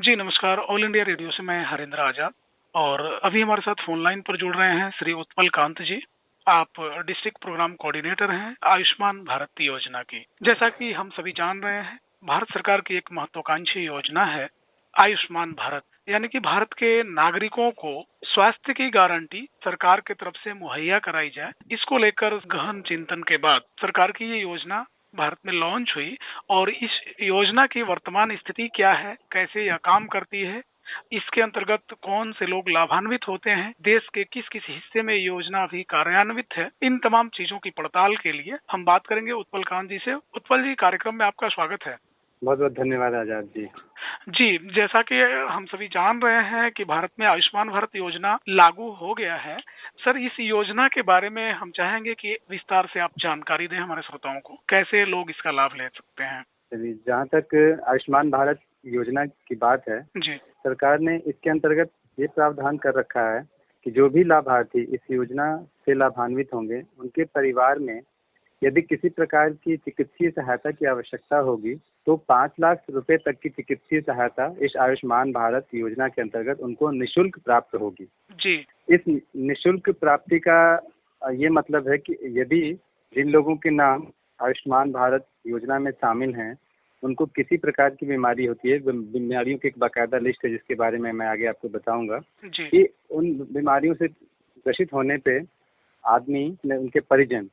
जी, नमस्कार। All India radio से मैं हरेंद्र आजाद और अभी हमारे साथ फ़ोन लाइन पर जुड़ रहे हैं श्री उत्पल कांत जी। आप डिस्ट्रिक्ट प्रोग्राम कोऑर्डिनेटर हैं आयुष्मान भारत योजना की। जैसा कि हम सभी जान रहे हैं, भारत सरकार की एक महत्वाकांक्षी योजना है आयुष्मान भारत, यानी कि भारत के नागरिकों को स्वास्थ्य की गारंटी सरकार की तरफ से मुहैया कराई जाए। इसको लेकर गहन चिंतन के बाद सरकार की ये योजना भारत में लॉन्च हुई और इस योजना की वर्तमान स्थिति क्या है, कैसे यह काम करती है, इसके अंतर्गत कौन से लोग लाभान्वित होते हैं, देश के किस किस हिस्से में ये योजना अभी कार्यान्वित है, इन तमाम चीजों की पड़ताल के लिए हम बात करेंगे उत्पल कांत जी से। उत्पल जी, कार्यक्रम में आपका स्वागत है। बहुत बहुत धन्यवाद आजाद जी। जी, जैसा कि हम सभी जान रहे हैं कि भारत में आयुष्मान भारत योजना लागू हो गया है। सर, इस योजना के बारे में हम चाहेंगे कि विस्तार से आप जानकारी दें हमारे श्रोताओं को, कैसे लोग इसका लाभ ले सकते हैं। चलिए, जहाँ तक आयुष्मान भारत योजना की बात है, जी, सरकार ने इसके अंतर्गत ये प्रावधान कर रखा है कि जो भी लाभार्थी इस योजना से लाभान्वित होंगे, उनके परिवार में यदि किसी प्रकार की चिकित्सीय सहायता की आवश्यकता होगी, तो 5 लाख रुपए तक की चिकित्सीय सहायता इस आयुष्मान भारत योजना के अंतर्गत उनको निःशुल्क प्राप्त होगी। जी, इस निःशुल्क प्राप्ति का ये मतलब है कि यदि जिन लोगों के नाम आयुष्मान भारत योजना में शामिल हैं, उनको किसी प्रकार की बीमारी होती है, बीमारियों की एक बाकायदा लिस्ट है जिसके बारे में मैं आगे आपको बताऊंगा, जी, कि उन बीमारियों से ग्रसित होने पे आदमी ने उनके परिजन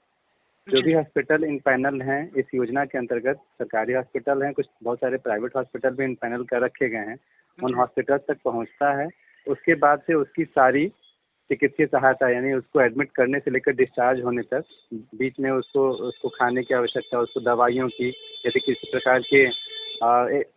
जो भी जी, हॉस्पिटल इन पैनल हैं इस योजना के अंतर्गत, सरकारी हॉस्पिटल हैं, कुछ बहुत सारे प्राइवेट हॉस्पिटल भी इन पैनल कर रखे गए हैं, उन जी, हॉस्पिटल तक पहुंचता है। उसके बाद से उसकी सारी चिकित्सीय सहायता, यानी उसको एडमिट करने से लेकर डिस्चार्ज होने तक, बीच में उसको उसको खाने की आवश्यकता, उसको दवाइयों की, यदि किसी प्रकार के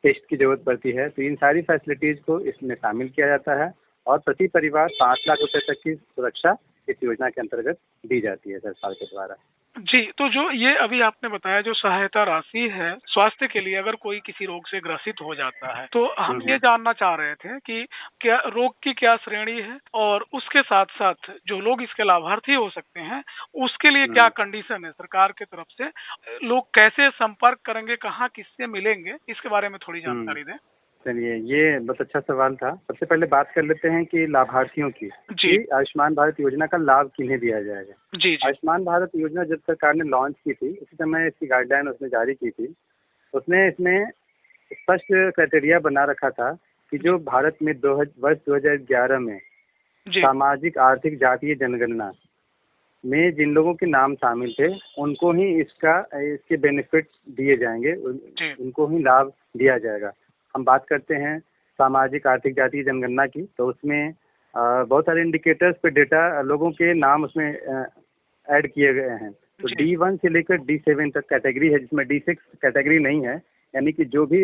टेस्ट की जरूरत पड़ती है, तो इन सारी फैसिलिटीज को इसमें शामिल किया जाता है और प्रति परिवार 5 लाख रुपए तक की सुरक्षा इस योजना के अंतर्गत दी जाती है सरकार के द्वारा। जी। तो जो ये अभी आपने बताया जो सहायता राशि है स्वास्थ्य के लिए, अगर कोई किसी रोग से ग्रसित हो जाता है, तो हम ये हम्म। जानना चाह रहे थे कि क्या रोग की क्या श्रेणी है और उसके साथ साथ जो लोग इसके लाभार्थी हो सकते हैं, उसके लिए क्या हम्म। कंडीशन है सरकार की तरफ से, लोग कैसे संपर्क करेंगे, कहाँ किससे मिलेंगे, इसके बारे में थोड़ी हम्म। जानकारी दें। चलिए, ये बहुत अच्छा सवाल था। सबसे पहले बात कर लेते हैं कि लाभार्थियों की, जी, कि आयुष्मान भारत योजना का लाभ किन्हें दिया जाएगा। जी, जी, आयुष्मान भारत योजना जब सरकार ने लॉन्च की थी, उसी समय इसकी गाइडलाइन उसने जारी की थी। उसने इसमें स्पष्ट क्राइटेरिया बना रखा था कि जो भारत में वर्ष 2011 में जी, सामाजिक आर्थिक जातीय जनगणना में जिन लोगों के नाम शामिल थे, उनको ही इसके बेनिफिट दिए जाएंगे, जी, उनको ही लाभ दिया जाएगा। हम बात करते हैं सामाजिक आर्थिक जातीय जनगणना की, तो उसमें बहुत सारे इंडिकेटर्स पे डेटा लोगों के नाम उसमें ऐड किए गए हैं। तो जी, D1 से लेकर D7 तक कैटेगरी है, जिसमें D6 कैटेगरी नहीं है, यानी कि जो भी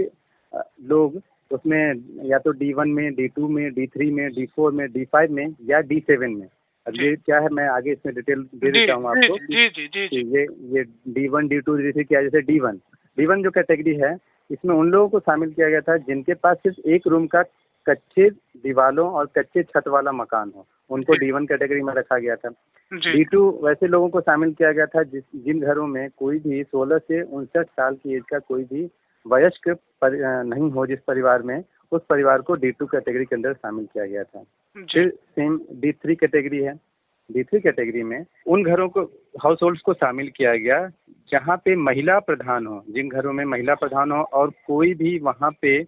लोग उसमें या तो D1 में, D2 में, D3 में, D4 में, D5 में या D7 में। अब जी, ये क्या है, मैं आगे इसमें डिटेल दे जी, देता हूँ जी, आपको जी, जी, जी, जी, कि जी, ये D1 D2 D3 क्या है। जैसे D1 जो कैटेगरी है, इसमें उन लोगों को शामिल किया गया था जिनके पास सिर्फ एक रूम का कच्चे दीवालों और कच्चे छत वाला मकान हो, उनको जी, D1 कैटेगरी में रखा गया था। जी, D2 वैसे लोगों को शामिल किया गया था जिन घरों में कोई भी 16 से 59 साल की एज का कोई भी वयस्क नहीं हो, जिस परिवार में, उस परिवार को D2 कैटेगरी के अंदर शामिल किया गया था। जी, फिर सेम D3 कैटेगरी है। D3 कैटेगरी में उन घरों को, हाउस होल्ड्स को शामिल किया गया जहाँ पे महिला प्रधान हो, जिन घरों में महिला प्रधान हो और कोई भी वहाँ पे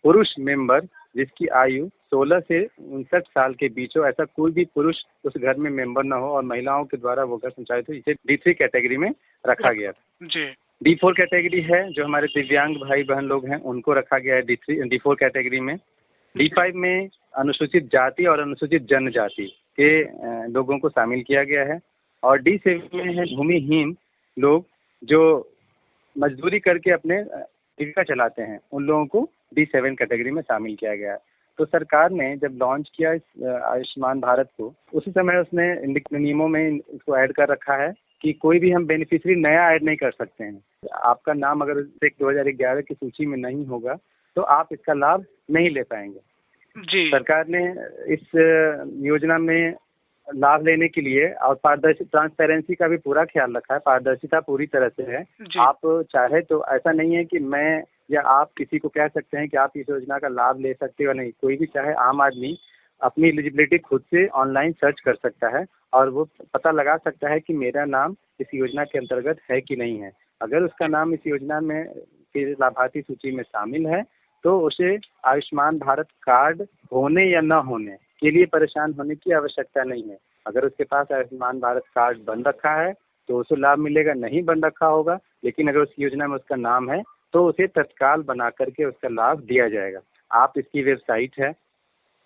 पुरुष मेंबर जिसकी आयु 16 से 59 साल के बीच हो, ऐसा कोई भी पुरुष उस घर में मेंबर ना हो और महिलाओं के द्वारा वो घर संचालित हो, इसे D3 कैटेगरी में रखा गया था। जी, D4 कैटेगरी है, जो हमारे दिव्यांग भाई बहन लोग हैं, उनको रखा गया है D4 कैटेगरी में। D5 में अनुसूचित जाति और अनुसूचित जनजाति के लोगों को शामिल किया गया है और D7 में है भूमिहीन लोग जो मजदूरी करके अपने जीविका चलाते हैं, उन लोगों को D7 कैटेगरी में शामिल किया गया है। तो सरकार ने जब लॉन्च किया इस आयुष्मान भारत को, उसी समय उसने नियमों में इसको ऐड कर रखा है कि कोई भी हम बेनिफिशियरी नया ऐड नहीं कर सकते हैं। आपका नाम अगर 2011 की सूची में नहीं होगा तो आप इसका लाभ नहीं ले पाएंगे। जी, सरकार ने इस योजना में लाभ लेने के लिए और ट्रांसपेरेंसी का भी पूरा ख्याल रखा है। पारदर्शिता पूरी तरह से है। जी, आप चाहे तो ऐसा नहीं है कि मैं या आप किसी को कह सकते हैं कि आप इस योजना का लाभ ले सकते हो नहीं। कोई भी चाहे आम आदमी अपनी एलिजिबिलिटी खुद से ऑनलाइन सर्च कर सकता है और वो पता लगा सकता है कि मेरा नाम इस योजना के अंतर्गत है कि नहीं है। अगर उसका नाम इस योजना में की लाभार्थी सूची में शामिल है तो उसे आयुष्मान भारत कार्ड होने या न होने के लिए परेशान होने की आवश्यकता नहीं है। अगर उसके पास आयुष्मान भारत कार्ड बन रखा है तो उसे लाभ मिलेगा, नहीं बन रखा होगा लेकिन अगर उस योजना में उसका नाम है तो उसे तत्काल बना करके उसका लाभ दिया जाएगा। आप इसकी वेबसाइट है,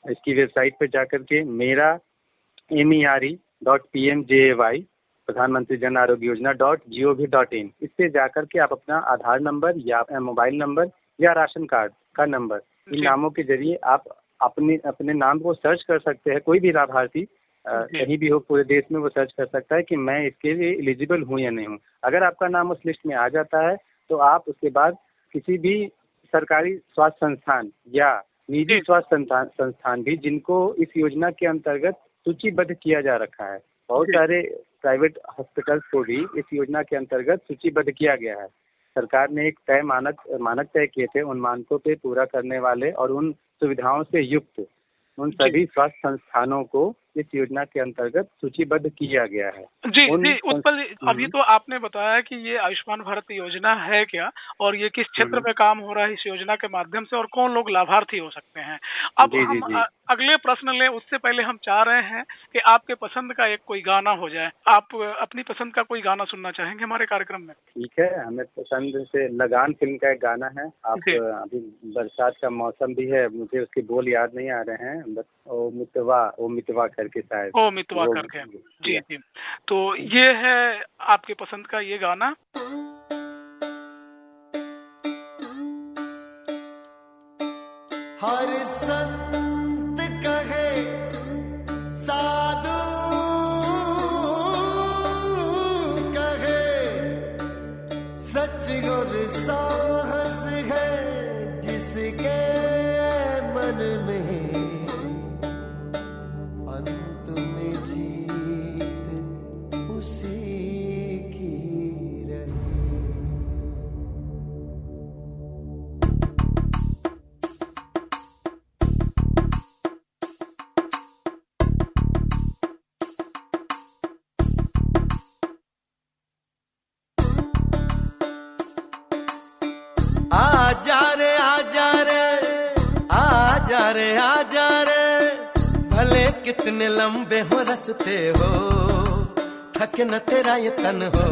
इसकी वेबसाइट पर जाकर के मेरा MERE.PMJAY प्रधानमंत्री जन आरोग्य योजना .gov.in इस पे जाकर के आप अपना आधार नंबर या मोबाइल नंबर या राशन कार्ड का नंबर, इन नामों के जरिए आप अपने नाम को सर्च कर सकते हैं। कोई भी लाभार्थी कहीं भी हो पूरे देश में वो सर्च कर सकता है कि मैं इसके लिए एलिजिबल हूँ या नहीं हूँ। अगर आपका नाम उस लिस्ट में आ जाता है तो आप उसके बाद किसी भी सरकारी स्वास्थ्य संस्थान या निजी स्वास्थ्य संस्थान भी जिनको इस योजना के अंतर्गत सूचीबद्ध किया जा रखा है, बहुत सारे प्राइवेट हॉस्पिटल्स को भी इस योजना के अंतर्गत सूचीबद्ध किया गया है। सरकार ने एक मानक तय किए थे, उन मानकों पे पूरा करने वाले और उन सुविधाओं से युक्त उन सभी स्वास्थ्य संस्थानों को इस योजना के अंतर्गत सूचीबद्ध किया गया है। जी उत्पल, अभी तो आपने बताया कि ये आयुष्मान भारत योजना है क्या और ये किस क्षेत्र में काम हो रहा है इस योजना के माध्यम से और कौन लोग लाभार्थी हो सकते हैं। अब हम अगले प्रश्न लें उससे पहले हम चाह रहे हैं कि आपके पसंद का एक कोई गाना हो जाए। आप अपनी पसंद का कोई गाना सुनना चाहेंगे हमारे कार्यक्रम में? ठीक है, हमें पसंद से लगान फिल्म का एक गाना है। आप अभी बरसात का मौसम भी है, मुझे उसके बोल याद नहीं आ रहे हैं, बस ओ मितवा करके शायद ओ मितवा करके। जी जी, तो ये है आपके पसंद का ये गाना। हर संत कहे साधु कहे सच और साहस है जिसके मन में अंत में जीत उसी की रही। आजा रे भले कितने लंबे हो रस्ते हो, थके न तेरा ये तन हो।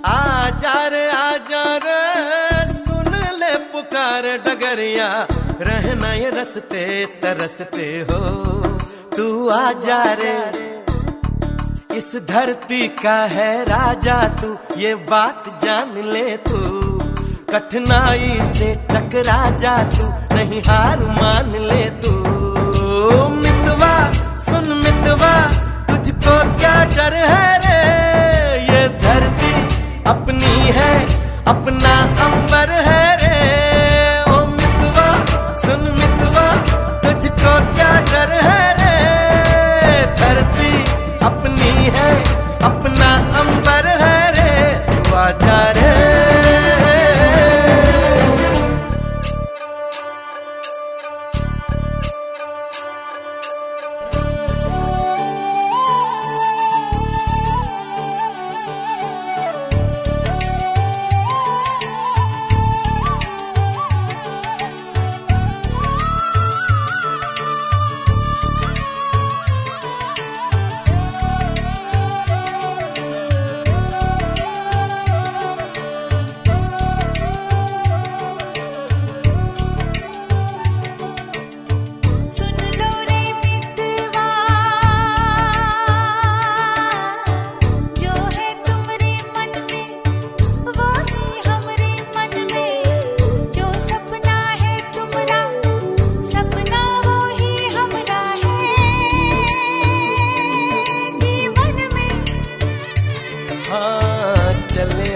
आजा रे सुन ले पुकार डगरिया, रहना ये रस्ते तरसते हो। तू आजा रे इस धरती का है राजा तू, ये बात जान ले तू। कठिनाई से टकरा जा तू, नहीं हार मान ले तू। मितवा सुन मितवा, तुझको क्या डर है रे, ये धरती अपनी है, अपना अंबर है रे। ओ मितवा सुन मितवा, तुझको क्या डर है रे, धरती अपनी है, अपना अंबर है रे। तू आजा रे।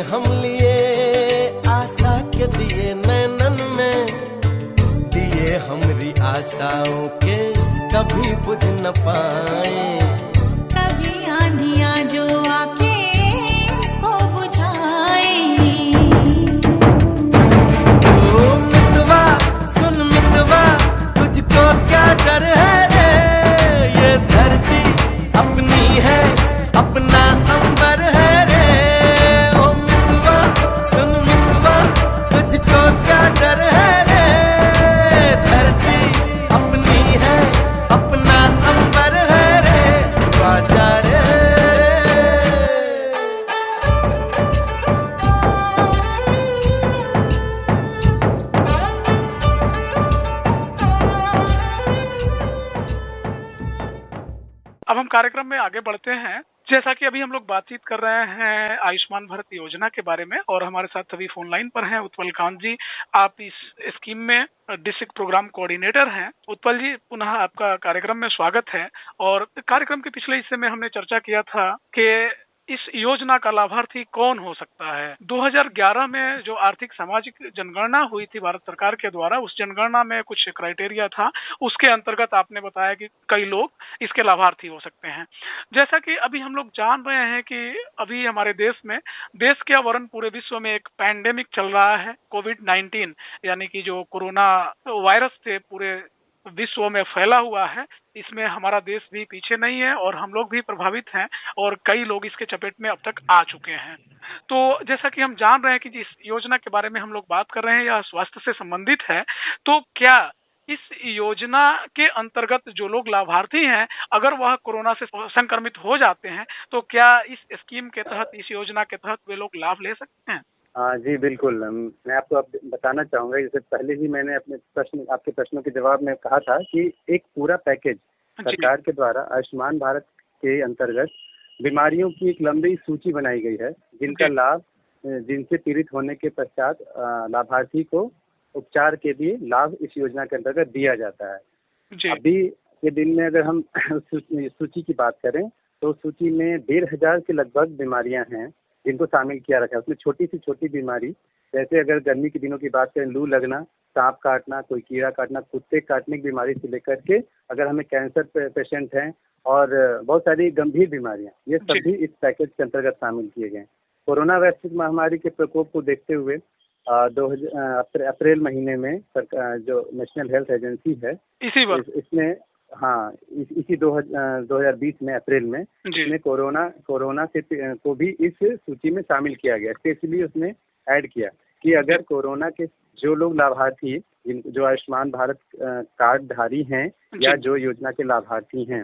हम लिए आशा के दिए नैनन में, दिए हमरी आशाओं के कभी बुझ न पाए। कभी आंधियां जो आके को बुझाए। अब हम कार्यक्रम में आगे बढ़ते हैं। जैसा कि अभी हम लोग बातचीत कर रहे हैं आयुष्मान भारत योजना के बारे में, और हमारे साथ सभी फोन लाइन पर हैं उत्पल कांत जी। आप इस स्कीम में डिस्ट्रिक्ट प्रोग्राम कोऑर्डिनेटर हैं। उत्पल जी, पुनः आपका कार्यक्रम में स्वागत है। और कार्यक्रम के पिछले हिस्से में हमने चर्चा किया था कि इस योजना का लाभार्थी कौन हो सकता है। 2011 में जो आर्थिक सामाजिक जनगणना हुई थी भारत सरकार के द्वारा, उस जनगणना में कुछ क्राइटेरिया था, उसके अंतर्गत आपने बताया कि कई लोग इसके लाभार्थी हो सकते हैं। जैसा कि अभी हम लोग जान रहे हैं कि अभी हमारे देश के वरन पूरे विश्व में एक पैंडेमिक चल रहा है, कोविड-19, यानी कि जो कोरोना वायरस से पूरे विश्व में फैला हुआ है। इसमें हमारा देश भी पीछे नहीं है और हम लोग भी प्रभावित हैं, और कई लोग इसके चपेट में अब तक आ चुके हैं। तो जैसा कि हम जान रहे हैं कि जिस योजना के बारे में हम लोग बात कर रहे हैं, यह स्वास्थ्य से संबंधित है। तो क्या इस योजना के अंतर्गत जो लोग लाभार्थी हैं, अगर वह कोरोना से संक्रमित हो जाते हैं, तो क्या इस स्कीम के तहत, इस योजना के तहत वे लोग लाभ ले सकते हैं? जी बिल्कुल। मैं आपको बताना चाहूँगा, इससे पहले ही मैंने आपके प्रश्नों के जवाब में कहा था कि एक पूरा पैकेज सरकार के द्वारा आयुष्मान भारत के अंतर्गत बीमारियों की एक लंबी सूची बनाई गई है, जिनका लाभ, जिनसे पीड़ित होने के पश्चात लाभार्थी को उपचार के लिए लाभ इस योजना के अंतर्गत दिया जाता है। अभी के दिन में अगर हम सूची की बात करें तो सूची में 1,500 के लगभग बीमारियां हैं जिनको शामिल किया रखा है। उसमें छोटी से छोटी बीमारी, जैसे अगर गर्मी के दिनों की बात करें, लू लगना, सांप काटना, कोई कीड़ा काटना, कुत्ते काटने की बीमारी से लेकर के अगर हमें कैंसर पेशेंट हैं और बहुत सारी गंभीर बीमारियां, ये सभी इस पैकेज के अंतर्गत शामिल किए गए हैं। कोरोना वैश्विक महामारी के प्रकोप को देखते हुए अप्रैल महीने में जो नेशनल हेल्थ एजेंसी है, इसने इसी 2020 में अप्रैल में इसने कोरोना से को भी इस सूची में शामिल किया गया। स्पेशली उसने ऐड किया कि अगर कोरोना के जो लोग लाभार्थी, जो आयुष्मान भारत कार्ड धारी हैं या जो योजना के लाभार्थी हैं,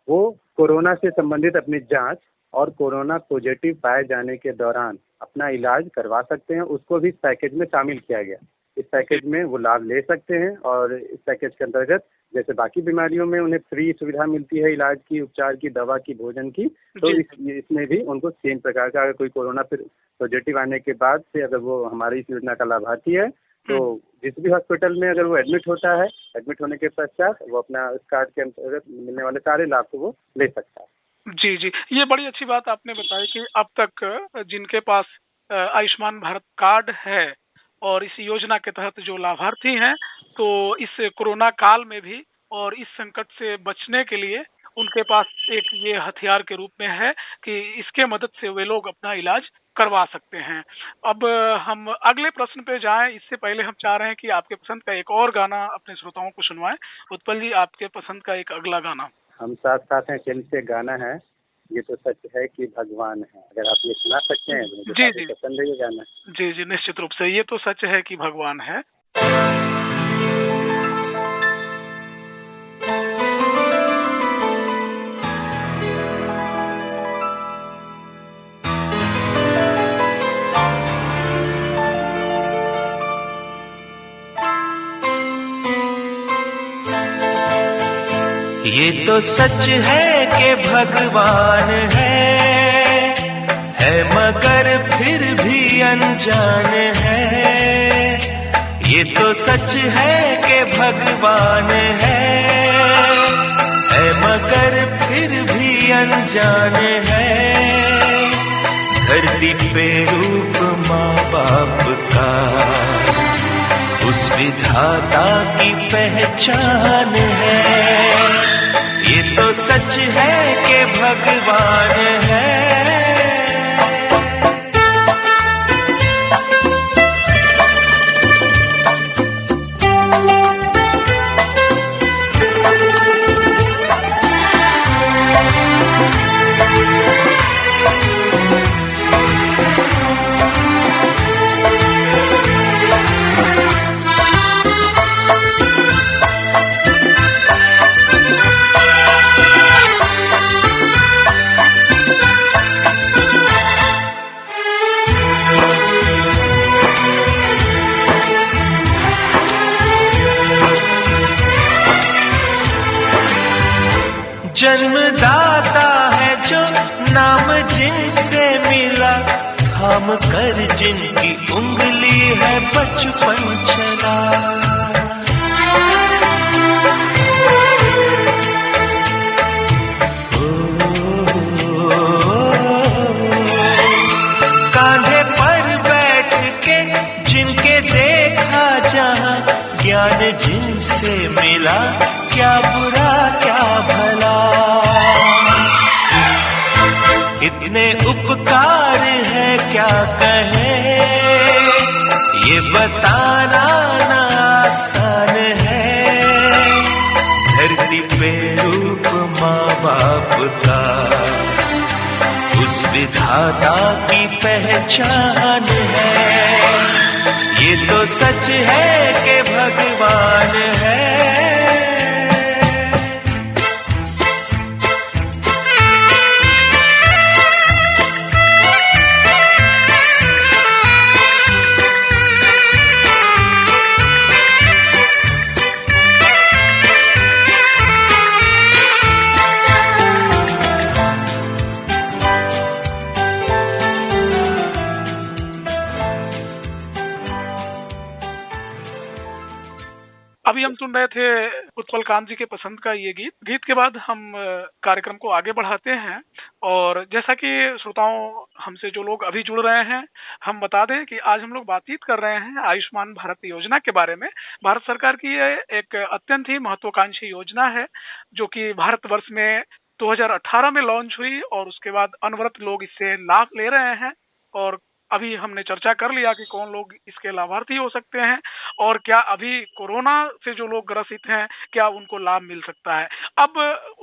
वो कोरोना से संबंधित अपनी जांच और कोरोना पॉजिटिव पाए जाने के दौरान अपना इलाज करवा सकते हैं, उसको भी इस पैकेज में शामिल किया गया। इस पैकेज में वो लाभ ले सकते हैं, और इस पैकेज के अंतर्गत जैसे बाकी बीमारियों में उन्हें फ्री सुविधा मिलती है इलाज की, उपचार की, दवा की, भोजन की, तो इसमें भी उनको सेम प्रकार का, अगर कोई कोरोना फिर पॉजिटिव आने के बाद से अगर वो हमारी इस योजना का लाभार्थी है, तो जिस भी हॉस्पिटल में अगर वो एडमिट होता है, एडमिट होने के पश्चात वो अपना इस कार्ड के अंतर्गत मिलने वाले सारे लाभ को वो ले सकता है। जी, ये बड़ी अच्छी बात आपने बताई कि अब तक जिनके पास आयुष्मान भारत कार्ड है और इस योजना के तहत जो लाभार्थी हैं, तो इस कोरोना काल में भी और इस संकट से बचने के लिए उनके पास एक ये हथियार के रूप में है कि इसके मदद से वे लोग अपना इलाज करवा सकते हैं। अब हम अगले प्रश्न पे जाएं, इससे पहले हम चाह रहे हैं कि आपके पसंद का एक और गाना अपने श्रोताओं को सुनवाएं। उत्पल जी, आपके पसंद का एक अगला गाना। हम साथ साथ हैं फिल्म से गाना है, ये तो सच है कि भगवान है। अगर आप ये सुना सकते हैं तो मुझे पसंद है ये गाना। जी, निश्चित रूप से, ये तो सच है कि भगवान है। ये तो सच है कि भगवान है मगर फिर भी अनजान है। ये तो सच है कि भगवान है मगर फिर भी अनजान है। धरती पे रूप माँ बाप का उस विधाता की पहचान है। ये तो सच है कि भगवान है। जन्मदाता नाम जिनसे मिला, थाम कर जिनकी उंगली है बचपन चला। कांधे पर बैठ के जिनके देखा जहां, ज्ञान जिनसे मिला, क्या बुरा क्या भला। इतने उपकार है क्या कहें, ये बताना ना आसान है। धरती पे रूप माँ बाप का, उस विधाता की पहचान है। ये तो सच है कि भगवान है। अभी हम सुन रहे थे उत्पल कांत जी के पसंद का ये गीत के बाद हम कार्यक्रम को आगे बढ़ाते हैं। और जैसा कि श्रोताओं हमसे जो लोग अभी जुड़ रहे हैं, हम बता दें कि आज हम लोग बातचीत कर रहे हैं आयुष्मान भारत योजना के बारे में। भारत सरकार की ये एक अत्यंत ही महत्वाकांक्षी योजना है, जो कि भारतवर्ष में 2018 में लॉन्च हुई और उसके बाद अनवरत लोग इससे लाभ ले रहे हैं। और अभी हमने चर्चा कर लिया कि कौन लोग इसके लाभार्थी हो सकते हैं और क्या अभी कोरोना से जो लोग ग्रसित हैं क्या उनको लाभ मिल सकता है। अब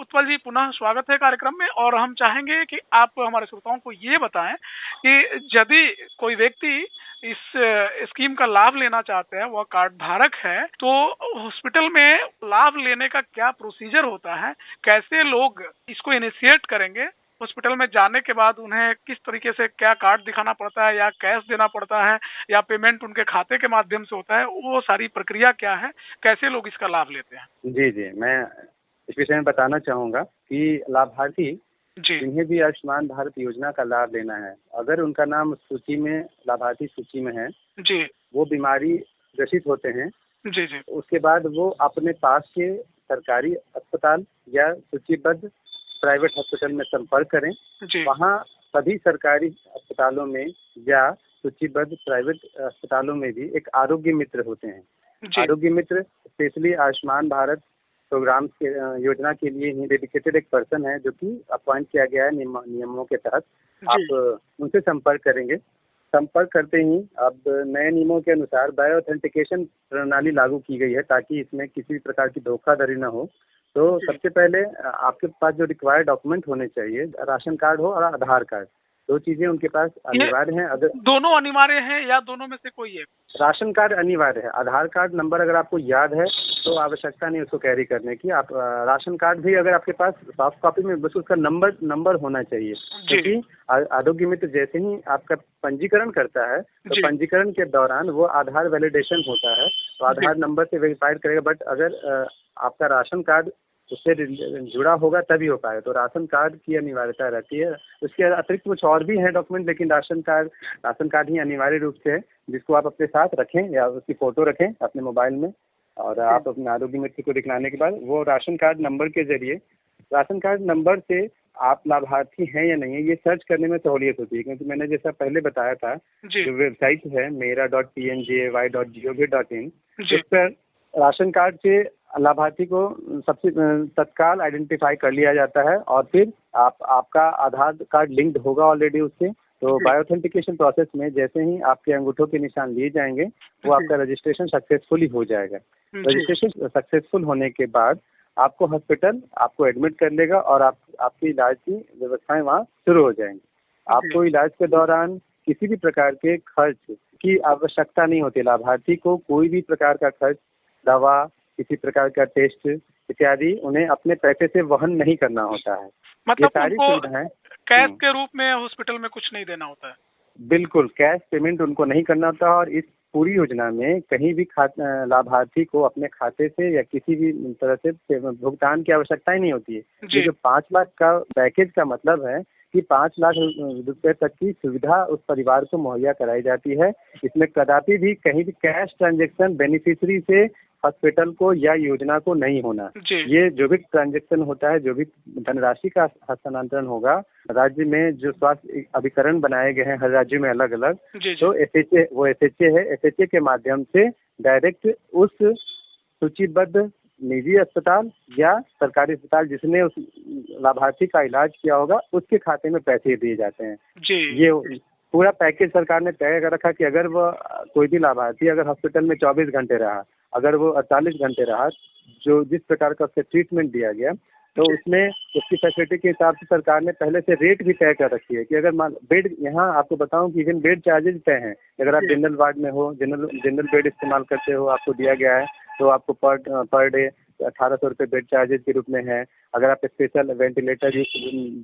उत्पल जी पुनः स्वागत है कार्यक्रम में, और हम चाहेंगे कि आप हमारे श्रोताओं को ये बताएं कि यदि कोई व्यक्ति इस स्कीम का लाभ लेना चाहते हैं, वह कार्ड धारक है, तो हॉस्पिटल में लाभ लेने का क्या प्रोसीजर होता है, कैसे लोग इसको इनिशिएट करेंगे, हॉस्पिटल में जाने के बाद उन्हें किस तरीके से क्या कार्ड दिखाना पड़ता है या कैश देना पड़ता है या पेमेंट उनके खाते के माध्यम से होता है, वो सारी प्रक्रिया क्या है, कैसे लोग इसका लाभ लेते हैं। जी, मैं इस विषय में बताना चाहूँगा कि लाभार्थी जिन्हें भी आयुष्मान भारत योजना का लाभ लेना है, अगर उनका नाम सूची में, लाभार्थी सूची में है जी, वो बीमारी ग्रसित होते हैं जी, उसके बाद वो अपने पास के सरकारी अस्पताल या सूचीबद्ध प्राइवेट हॉस्पिटल में संपर्क करें। वहाँ सभी सरकारी अस्पतालों में या सूचीबद्ध प्राइवेट अस्पतालों में भी एक आरोग्य मित्र होते हैं। आरोग्य मित्र स्पेशली आयुष्मान भारत प्रोग्राम के योजना के लिए ही डेडिकेटेड एक पर्सन है, जो कि अपॉइंट किया गया है नियमों के तहत। आप उनसे संपर्क करेंगे। संपर्क करते ही अब नए नियमों के अनुसार बायो ऑथेंटिकेशन प्रणाली लागू की गई है, ताकि इसमें किसी भी प्रकार की धोखाधड़ी न हो। तो सबसे पहले आपके पास जो रिक्वायर्ड डॉक्यूमेंट होने चाहिए, राशन कार्ड हो और आधार कार्ड, दो चीजें उनके पास अनिवार्य हैं। अगर दोनों अनिवार्य हैं या दोनों में से कोई एक? राशन कार्ड अनिवार्य है। आधार कार्ड नंबर अगर आपको याद है तो आवश्यकता नहीं उसको कैरी करने की। आप राशन कार्ड भी अगर आपके पास सॉफ्ट कॉपी में, बस उसका नंबर होना चाहिए, क्योंकि आरोग्य मित्र जैसे ही आपका पंजीकरण करता है तो पंजीकरण के दौरान वो आधार वैलिडेशन होता है, तो आधार नंबर से वेरीफाइड करेगा। बट अगर आपका राशन कार्ड उससे जुड़ा होगा तभी हो पाएगा, तो राशन कार्ड की अनिवार्यता रहती है। उसके अतिरिक्त कुछ और भी हैं डॉक्यूमेंट, लेकिन राशन कार्ड ही अनिवार्य रूप से है, जिसको आप अपने साथ रखें या उसकी फोटो रखें अपने मोबाइल में। और आप अपने आरोग्य मित्र को दिखलाने के बाद वो राशन कार्ड नंबर के जरिए, राशन कार्ड नंबर से आप लाभार्थी हैं या नहीं है ये सर्च करने में सहूलियत होती है। क्योंकि मैंने जैसा पहले बताया था, जो वेबसाइट है mera.pnjay.gov.in, उस पर राशन कार्ड से लाभार्थी को सबसे तत्काल आइडेंटिफाई कर लिया जाता है, और फिर आपका आधार कार्ड लिंक्ड होगा ऑलरेडी उससे। तो बायोथेंटिकेशन प्रोसेस में जैसे ही आपके अंगूठों के निशान लिए जाएंगे, वो आपका रजिस्ट्रेशन सक्सेसफुली हो जाएगा। रजिस्ट्रेशन सक्सेसफुल होने के बाद आपको हॉस्पिटल आपको एडमिट कर लेगा और आपकी इलाज की व्यवस्थाएं वहाँ शुरू हो जाएंगी। आपको इलाज के दौरान किसी भी प्रकार के खर्च की आवश्यकता नहीं होती। लाभार्थी को कोई भी प्रकार का खर्च, दवा, किसी प्रकार का टेस्ट इत्यादि उन्हें अपने पैसे से वहन नहीं करना होता है। मतलब ये सारी सुविधाएं कैश के रूप में हॉस्पिटल में कुछ नहीं देना होता है। बिल्कुल, कैश पेमेंट उनको नहीं करना होता। और इस पूरी योजना में कहीं भी लाभार्थी को अपने खाते से या किसी भी तरह से भुगतान की आवश्यकता ही नहीं होती है। ये जो 5 लाख का पैकेज का मतलब है कि 5 लाख रुपए तक की सुविधा उस परिवार को मुहैया कराई जाती है। इसमें कदापि भी कहीं भी कैश ट्रांजैक्शन बेनिफिशियरी से हॉस्पिटल को या योजना को नहीं होना। ये जो भी ट्रांजैक्शन होता है, जो भी धनराशि का हस्तांतरण होगा, राज्य में जो स्वास्थ्य अभिकरण बनाए गए हैं हर राज्य में अलग अलग, तो एसएचए वो एसएचए है, एसएचए के माध्यम से डायरेक्ट उस सूचीबद्ध निजी अस्पताल या सरकारी अस्पताल जिसने उस लाभार्थी का इलाज किया होगा उसके खाते में पैसे दिए जाते हैं। ये पूरा पैकेज सरकार ने तय कर रखा कि अगर वह कोई भी लाभार्थी अगर हॉस्पिटल में 24 घंटे रहा, अगर वो 48 घंटे रहा, जो जिस प्रकार का उससे ट्रीटमेंट दिया गया, तो उसमें उसकी फैसिलिटी के हिसाब से सरकार ने पहले से रेट भी तय कर रखी है कि अगर मान बेड, यहाँ आपको बताऊं कि इवन बेड चार्जेज तय हैं। अगर आप जनरल वार्ड में हो, जनरल बेड इस्तेमाल करते हो, आपको दिया गया है, तो आपको पर डे 1800 रुपये बेड चार्जेज के रूप में है। अगर आप स्पेशल वेंटिलेटर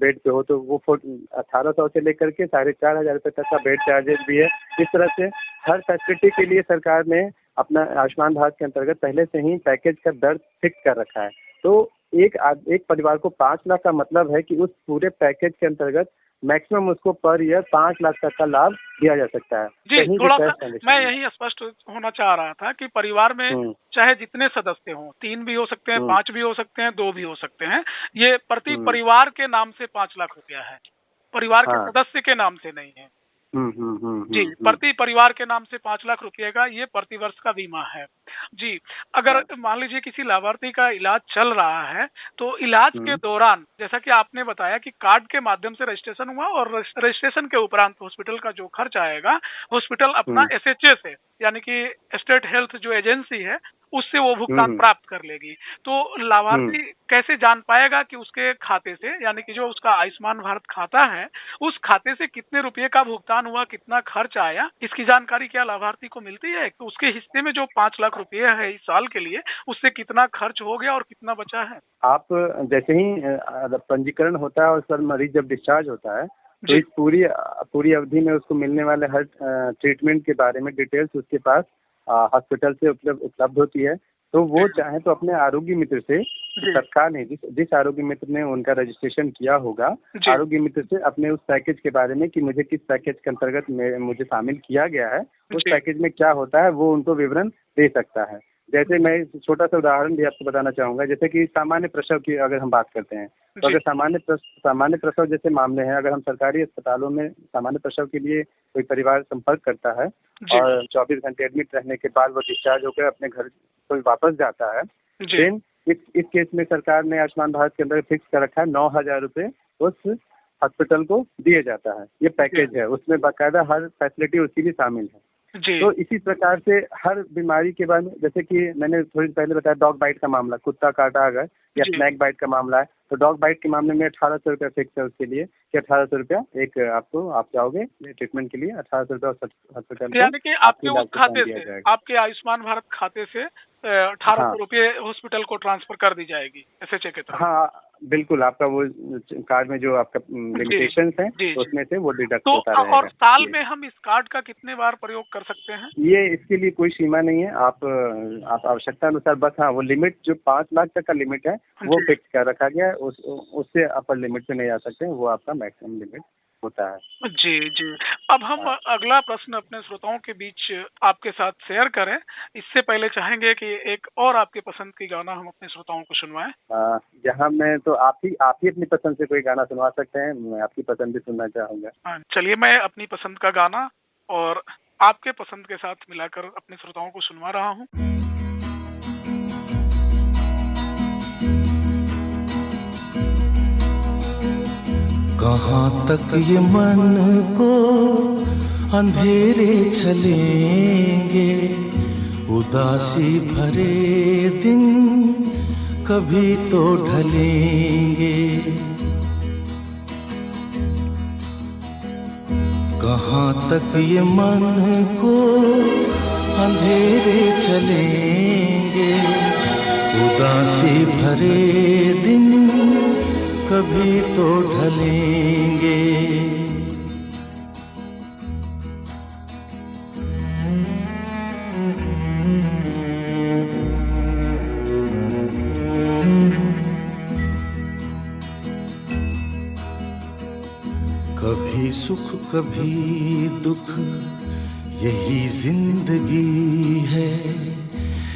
बेड पे हो तो वो 1800 से लेकर के 4500 रुपये तक का बेड चार्जेज भी है। इस तरह से हर फैसिलिटी के लिए सरकार ने अपना आयुष्मान भारत के अंतर्गत पहले से ही पैकेज का दर फिक्स कर रखा है। तो एक परिवार को 5 लाख का मतलब है कि उस पूरे पैकेज के अंतर्गत मैक्सिमम उसको पर ईयर 5 लाख तक का लाभ दिया जा सकता है। जी, थोड़ा सा मैं यही स्पष्ट होना चाह रहा था कि परिवार में चाहे जितने सदस्य हों, 3 भी हो सकते हैं, 5 भी हो सकते हैं, 2 भी हो सकते हैं, ये प्रति परिवार के नाम से 5 लाख रुपया है, परिवार के सदस्य के नाम से नहीं है। जी, प्रति परिवार के नाम से 5 लाख रुपए का ये प्रतिवर्ष का बीमा है। जी, अगर मान लीजिए किसी लाभार्थी का इलाज चल रहा है, तो इलाज के दौरान जैसा कि आपने बताया कि कार्ड के माध्यम से रजिस्ट्रेशन हुआ और रजिस्ट्रेशन के उपरांत हॉस्पिटल का जो खर्च आएगा, हॉस्पिटल अपना एसएचए से यानी कि स्टेट हेल्थ जो एजेंसी है उससे वो भुगतान प्राप्त कर लेगी। तो लाभार्थी कैसे जान पाएगा कि उसके खाते से यानी कि जो उसका आयुष्मान भारत खाता है उस खाते से कितने रुपए का भुगतान हुआ, कितना खर्च आया, इसकी जानकारी क्या लाभार्थी को मिलती है? तो उसके हिस्से में जो 5 लाख रुपए है इस साल के लिए, उससे कितना खर्च हो गया और कितना बचा है? आप जैसे ही पंजीकरण होता है और सर मरीज जब डिस्चार्ज होता है तो इस पूरी अवधि में उसको मिलने वाले हर ट्रीटमेंट के बारे में डिटेल्स उसके पास हॉस्पिटल से उपलब्ध होती है। तो वो चाहे तो अपने आरोग्य मित्र से तत्काल नहीं, जिस आरोग्य मित्र ने उनका रजिस्ट्रेशन किया होगा, आरोग्य मित्र से अपने उस पैकेज के बारे में कि मुझे किस पैकेज के अंतर्गत मुझे शामिल किया गया है, उस पैकेज में क्या होता है, वो उनको विवरण दे सकता है। जैसे मैं छोटा सा उदाहरण भी आपको बताना चाहूँगा, जैसे कि सामान्य प्रसव की अगर हम बात करते हैं, तो अगर सामान्य प्रसव जैसे मामले हैं, अगर हम सरकारी अस्पतालों में सामान्य प्रसव के लिए कोई परिवार संपर्क करता है और 24 घंटे एडमिट रहने के बाद वो डिस्चार्ज होकर अपने घर कोई वापस जाता है, देन इस केस में सरकार ने आयुष्मान भारत के अंदर फिक्स कर रखा है 9,000 रुपये उस हॉस्पिटल को दिए जाता है। ये पैकेज है, उसमें बाकायदा हर फैसिलिटी उसकी भी शामिल है। तो इसी प्रकार से हर बीमारी के बारे में, जैसे कि मैंने थोड़ी पहले बताया डॉग बाइट का मामला, कुत्ता काटा अगर या स्नैक बाइट का मामला है, तो डॉग बाइट के मामले में 1800 रुपया फिक्स है उसके लिए कि 1800 रुपया एक आप जाओगे ट्रीटमेंट के लिए 1800 रुपया हॉस्पिटल, यानी कि आपके उस खाते से, आपके आयुष्मान भारत खाते से 1800 रुपये हॉस्पिटल को ट्रांसफर कर दी जाएगी एसएचए के तरफ। हाँ बिल्कुल, आपका वो कार्ड में जो आपका लिमिटेशंस है उसमें से वो डिडक्ट होता रहेगा। और साल में हम इस कार्ड का कितने बार प्रयोग कर सकते हैं? ये इसके लिए कोई सीमा नहीं है, आप आवश्यकता अनुसार, बस हाँ वो लिमिट जो 5 लाख तक का लिमिट है वो फिक्स कर रखा गया है, उससे अपर लिमिट पे नहीं आ सकते, वो आपका मैक्सिमम लिमिट होता है। जी। अब हम अगला प्रश्न अपने श्रोताओं के बीच आपके साथ शेयर करें, इससे पहले चाहेंगे कि एक और आपके पसंद की गाना हम अपने श्रोताओं को सुनवाएं। जहां मैं तो आप ही अपनी पसंद से कोई गाना सुनवा सकते हैं, मैं आपकी पसंद भी सुनना चाहूंगा। चलिए, मैं अपनी पसंद का गाना और आपके पसंद के साथ मिलाकर अपने श्रोताओं को सुनवा रहा हूँ। कहाँ तक ये मन को अंधेरे चलेंगे, उदासी भरे दिन कभी तो ढलेंगे। कहाँ तक ये मन को अंधेरे चलेंगे, उदासी भरे दिन कभी तो ढलेंगे। सुख कभी दुख, यही जिंदगी है।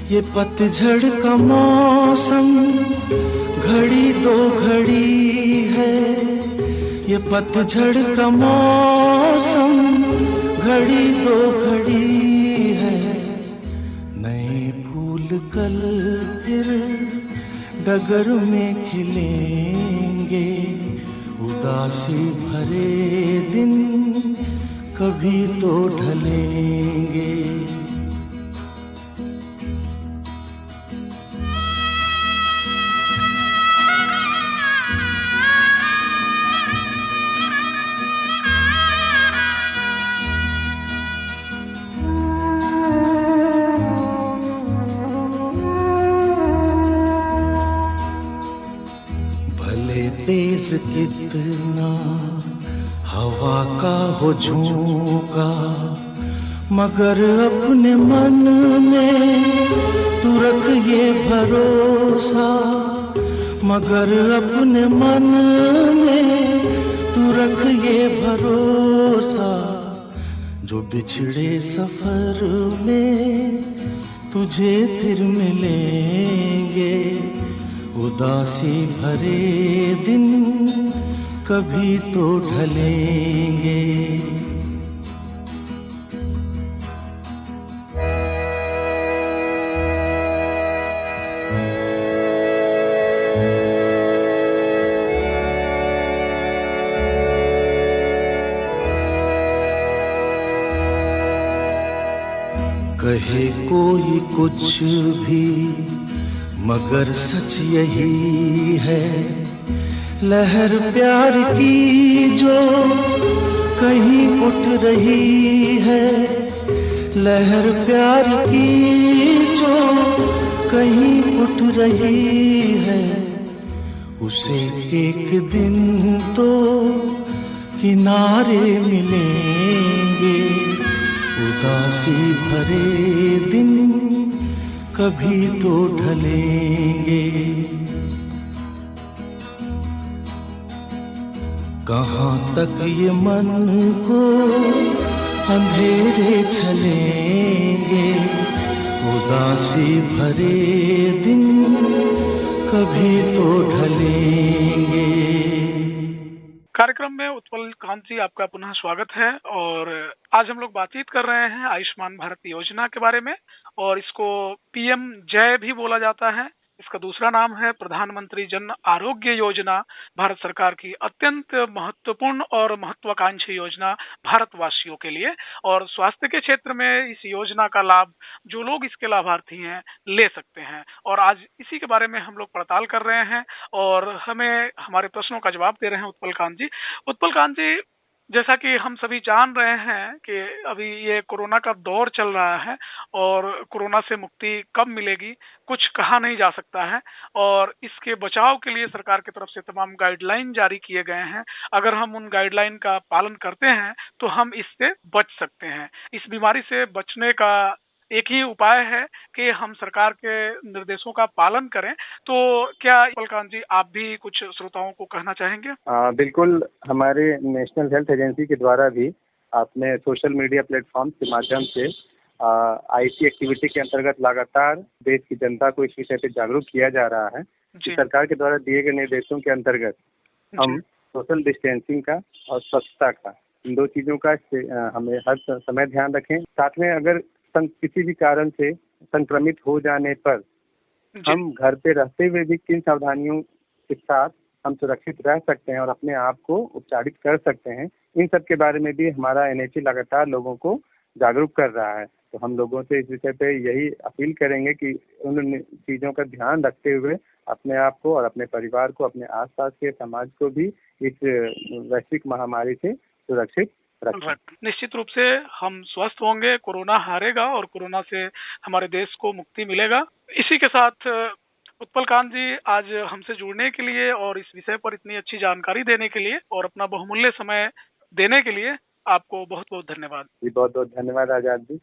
ये पतझड़ का मौसम घड़ी दो घड़ी है। ये पतझड़ का मौसम घड़ी दो घड़ी है। नए फूल कल फिर डगर में खिलेंगे। उदासी भरे दिन कभी तो ढलेंगे। तेज कितना हवा का हो झोंका, मगर अपने मन में तू रख ये भरोसा। मगर अपने मन में तू रख ये भरोसा। जो बिछड़े सफर में तुझे फिर मिलेंगे। उदासी भरे दिन कभी तो ढलेंगे। कहे कोई कुछ भी मगर सच यही है। लहर प्यार की जो कहीं उठ रही है। लहर प्यार की जो कहीं उठ रही है। उसे एक दिन तो किनारे मिलेंगे। उदासी भरे दिन कभी तो ढलेंगे। कहाँ तक ये मन को अंधेरे चलेंगे। उदासी भरे दिन कभी तो ढलेंगे। कार्यक्रम में उत्पल कांत जी आपका पुनः स्वागत है। और आज हम लोग बातचीत कर रहे हैं आयुष्मान भारत योजना के बारे में। और इसको पीएम जय भी बोला जाता है। इसका दूसरा नाम है प्रधानमंत्री जन आरोग्य योजना। भारत सरकार की अत्यंत महत्वपूर्ण और महत्वाकांक्षी योजना भारतवासियों के लिए। और स्वास्थ्य के क्षेत्र में इस योजना का लाभ जो लोग इसके लाभार्थी हैं ले सकते हैं। और आज इसी के बारे में हम लोग पड़ताल कर रहे हैं और हमें हमारे प्रश्नों का जवाब दे रहे हैं उत्पल कांत जी। उत्पल कांत जी, जैसा कि हम सभी जान रहे हैं कि अभी ये कोरोना का दौर चल रहा है और कोरोना से मुक्ति कब मिलेगी कुछ कहा नहीं जा सकता है। और इसके बचाव के लिए सरकार की तरफ से तमाम गाइडलाइन जारी किए गए हैं। अगर हम उन गाइडलाइन का पालन करते हैं तो हम इससे बच सकते हैं। इस बीमारी से बचने का एक ही उपाय है कि हम सरकार के निर्देशों का पालन करें। तो क्या उत्पल जी आप भी कुछ श्रोताओं को कहना चाहेंगे? बिल्कुल। हमारे नेशनल हेल्थ एजेंसी के द्वारा भी अपने सोशल मीडिया प्लेटफॉर्म के माध्यम से आईसी एक्टिविटी के अंतर्गत लगातार देश की जनता को इस विषय पे जागरूक किया जा रहा है। सरकार के द्वारा दिए गए निर्देशों के अंतर्गत हम सोशल डिस्टेंसिंग का और स्वच्छता का, इन दो चीजों का हमें हर समय ध्यान रखें। साथ में अगर किसी भी कारण से संक्रमित हो जाने पर हम घर पे रहते हुए भी किन सावधानियों के साथ हम सुरक्षित रह सकते हैं और अपने आप को उपचारित कर सकते हैं, इन सब के बारे में भी हमारा एनएचए लगातार लोगों को जागरूक कर रहा है। तो हम लोगों से इस विषय पे यही अपील करेंगे कि उन चीज़ों का ध्यान रखते हुए अपने आप को और अपने परिवार को, अपने आसपास के समाज को भी इस वैश्विक महामारी से सुरक्षित रखें। निश्चित रूप से हम स्वस्थ होंगे, कोरोना हारेगा और कोरोना से हमारे देश को मुक्ति मिलेगा। इसी के साथ उत्पल कांत जी, आज हमसे जुड़ने के लिए और इस विषय पर इतनी अच्छी जानकारी देने के लिए और अपना बहुमूल्य समय देने के लिए आपको बहुत बहुत धन्यवाद। जी बहुत बहुत धन्यवाद आजाद जी।